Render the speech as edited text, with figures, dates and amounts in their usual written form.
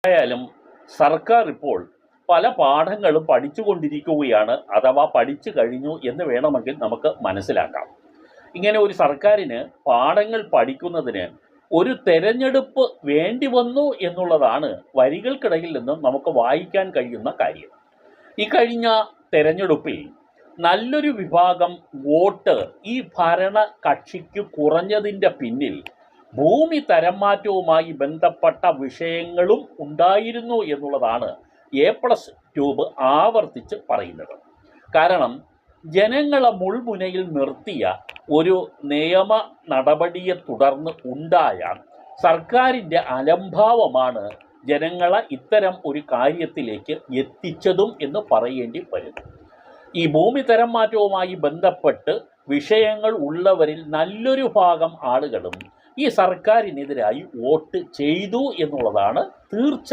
ആയാലും സർക്കാർ ഇപ്പോൾ പല പാഠങ്ങളും പഠിച്ചുകൊണ്ടിരിക്കുകയാണ്, അഥവാ പഠിച്ചു കഴിഞ്ഞു എന്ന് വേണമെങ്കിൽ നമുക്ക് മനസ്സിലാക്കാം. ഇങ്ങനെ ഒരു സർക്കാരിന് പാഠങ്ങൾ പഠിക്കുന്നതിന് ഒരു തെരഞ്ഞെടുപ്പ് വേണ്ടി വന്നു എന്നുള്ളതാണ് വരികൾക്കിടയിൽ നിന്നും നമുക്ക് വായിക്കാൻ കഴിയുന്ന കാര്യം. ഈ കഴിഞ്ഞ തെരഞ്ഞെടുപ്പിൽ നല്ലൊരു വിഭാഗം വോട്ട് ഈ ഭരണ കക്ഷിക്ക് കുറഞ്ഞതിൻ്റെ പിന്നിൽ ഭൂമി തരം മാറ്റവുമായി ബന്ധപ്പെട്ട വിഷയങ്ങളും ഉണ്ടായിരുന്നു എന്നുള്ളതാണ് A+ ട്യൂബ് ആവർത്തിച്ച് പറയുന്നത്. കാരണം ജനങ്ങളെ മുൾമുനയിൽ നിർത്തിയ ഒരു നിയമ നടപടിയെ തുടർന്ന് ഉണ്ടായ സർക്കാരിൻ്റെ അലംഭാവമാണ് ജനങ്ങളെ ഇത്തരം ഒരു കാര്യത്തിലേക്ക് എത്തിച്ചതും എന്ന് പറയേണ്ടി വരുന്നു. ഈ ഭൂമി തരം മാറ്റവുമായി ബന്ധപ്പെട്ട് വിഷയങ്ങൾ ഉള്ളവരിൽ നല്ലൊരു ഭാഗം ആളുകളും ഈ സർക്കാരിനെതിരായി വോട്ട് ചെയ്തു എന്നുള്ളതാണ് തീർച്ച.